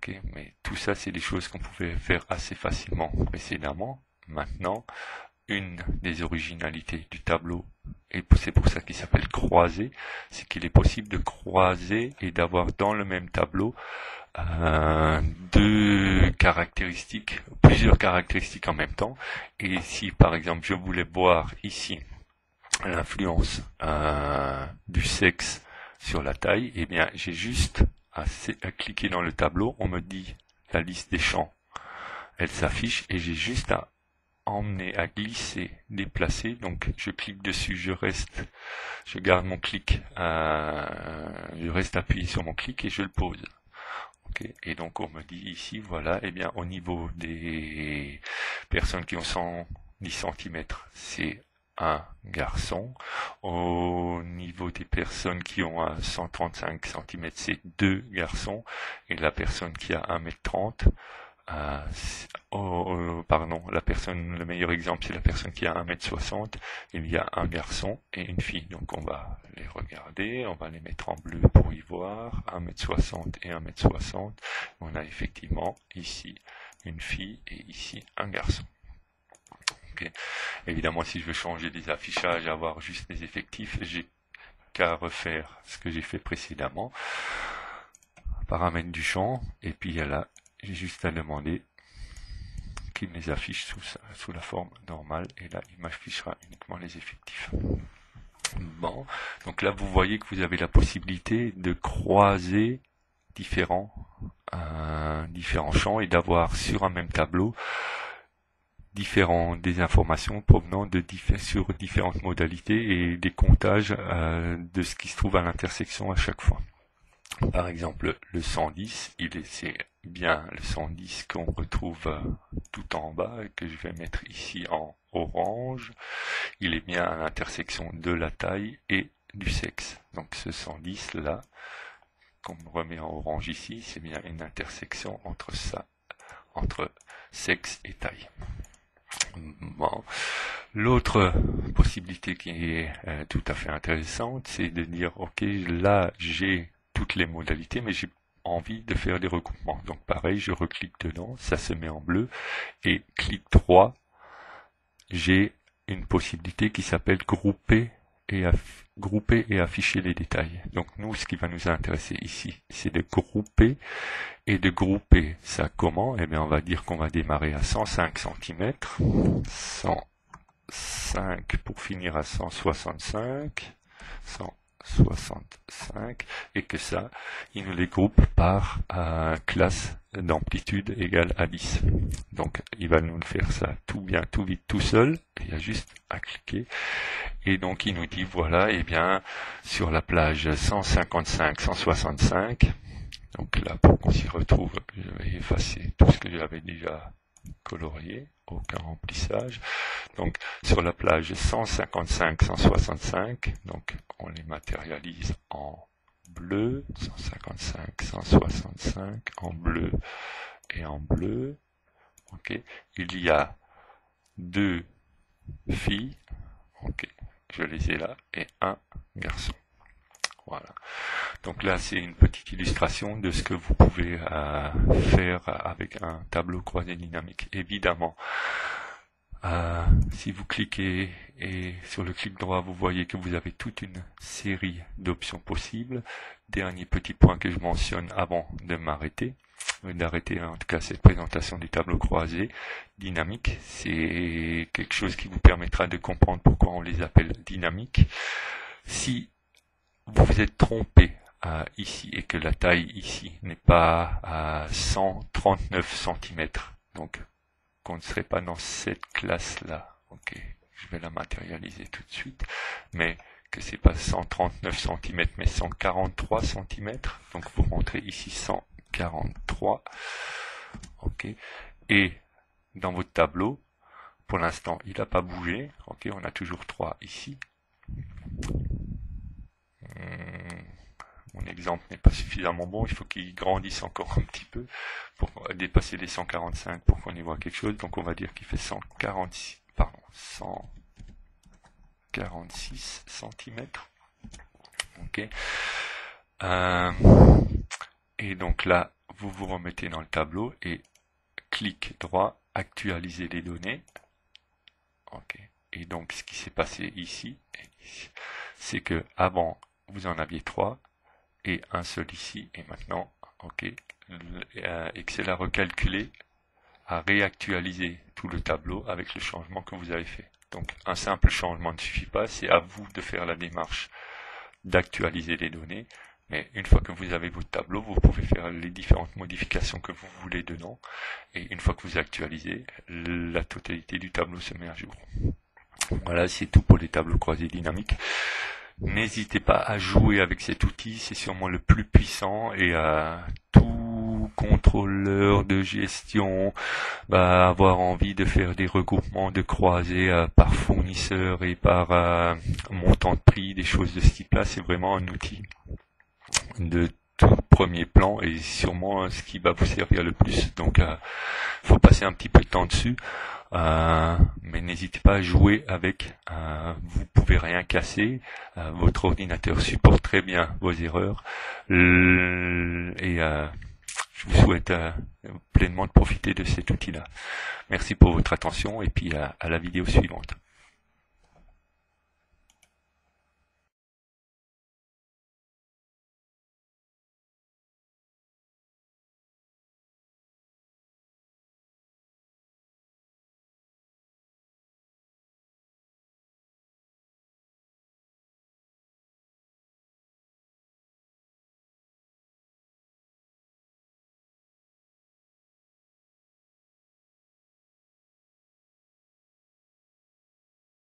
Ok, mais tout ça, c'est des choses qu'on pouvait faire assez facilement précédemment. Maintenant, une des originalités du tableau, et c'est pour ça qu'il s'appelle croiser, c'est qu'il est possible de croiser et d'avoir dans le même tableau deux caractéristiques, plusieurs caractéristiques en même temps. Et si par exemple je voulais voir ici l'influence du sexe sur la taille, eh bien j'ai juste à cliquer dans le tableau, on me dit la liste des champs, elle s'affiche et j'ai juste à emmener, à glisser, déplacer. Donc je clique dessus, je garde mon clic, je reste appuyé sur mon clic et je le pose. Okay. Et donc on me dit ici, voilà, eh bien au niveau des personnes qui ont 110 cm, c'est un garçon. Au niveau des personnes qui ont 135 cm, c'est deux garçons. Et la personne qui a 1m30, le meilleur exemple, c'est la personne qui a 1m60. Il y a un garçon et une fille. Donc on va les regarder, on va les mettre en bleu pour y voir. 1m60 et 1m60. On a effectivement ici une fille et ici un garçon. Okay. Évidemment, si je veux changer des affichages, avoir juste des effectifs, j'ai qu'à refaire ce que j'ai fait précédemment. Paramètres du champ, et puis il y a là, j'ai juste à demander qu'il les affiche sous la forme normale, et là il m'affichera uniquement les effectifs. Bon, donc là vous voyez que vous avez la possibilité de croiser différents champs et d'avoir sur un même tableau des informations provenant sur différentes modalités et des comptages de ce qui se trouve à l'intersection à chaque fois. Par exemple, le 110, c'est bien le 110 qu'on retrouve tout en bas et que je vais mettre ici en orange. Il est bien à l'intersection de la taille et du sexe. Donc ce 110 là, qu'on me remet en orange ici, c'est bien une intersection entre sexe et taille. Bon. L'autre possibilité qui est tout à fait intéressante, c'est de dire, ok, là j'ai toutes les modalités, mais j'ai envie de faire des recoupements. Donc pareil, je reclique dedans, ça se met en bleu, et clic droit, j'ai une possibilité qui s'appelle grouper et afficher les détails. Donc nous, ce qui va nous intéresser ici, c'est de grouper et de grouper. Ça comment? Eh bien, on va dire qu'on va démarrer à 105 cm, 105 pour finir à 165, 165, et que ça, il nous les groupe par classe d'amplitude égale à 10. Donc, il va nous faire ça tout bien, tout vite, tout seul. Il y a juste à cliquer. Et donc, il nous dit, voilà, eh bien, sur la plage 155, 165, donc là, pour qu'on s'y retrouve, je vais effacer tout ce que j'avais déjà colorié, aucun remplissage. Donc sur la plage 155, 165, donc on les matérialise en bleu, 155, 165, en bleu et en bleu. Ok, il y a deux filles, ok, je les ai là, et un garçon. Voilà. Donc là, c'est une petite illustration de ce que vous pouvez faire avec un tableau croisé dynamique. Évidemment, si vous cliquez et sur le clic droit, vous voyez que vous avez toute une série d'options possibles. Dernier petit point que je mentionne avant de m'arrêter, d'arrêter en tout cas cette présentation du tableau croisé dynamique. C'est quelque chose qui vous permettra de comprendre pourquoi on les appelle dynamiques. Si vous vous êtes trompé ici et que la taille ici n'est pas à 139 cm, donc qu'on ne serait pas dans cette classe-là. Ok, je vais la matérialiser tout de suite, mais que c'est pas 139 cm mais 143 cm, donc vous rentrez ici 143, ok, et dans votre tableau, pour l'instant il n'a pas bougé, ok, on a toujours 3 ici. Mon exemple n'est pas suffisamment bon, il faut qu'il grandisse encore un petit peu pour dépasser les 145 pour qu'on y voit quelque chose. Donc on va dire qu'il fait 146 cm. Ok. Et donc là, vous vous remettez dans le tableau et clic droit, actualiser les données. Ok. Et donc ce qui s'est passé ici, c'est que avant vous en aviez 3 et un seul ici, et maintenant, ok, Excel a recalculé, a réactualisé tout le tableau avec le changement que vous avez fait. Donc un simple changement ne suffit pas, c'est à vous de faire la démarche d'actualiser les données. Mais une fois que vous avez votre tableau, vous pouvez faire les différentes modifications que vous voulez dedans. Et une fois que vous actualisez, la totalité du tableau se met à jour. Voilà, c'est tout pour les tableaux croisés dynamiques. N'hésitez pas à jouer avec cet outil, c'est sûrement le plus puissant et tout contrôleur de gestion va avoir envie de faire des regroupements de croisés par fournisseur et par montant de prix, des choses de ce type-là. C'est vraiment un outil de tout premier plan et sûrement ce qui va vous servir le plus. Donc faut passer un petit peu de temps dessus, mais n'hésitez pas à jouer avec. Vous pouvez rien casser, votre ordinateur supporte très bien vos erreurs et je vous souhaite pleinement de profiter de cet outil là. Merci pour votre attention et puis à la vidéo suivante.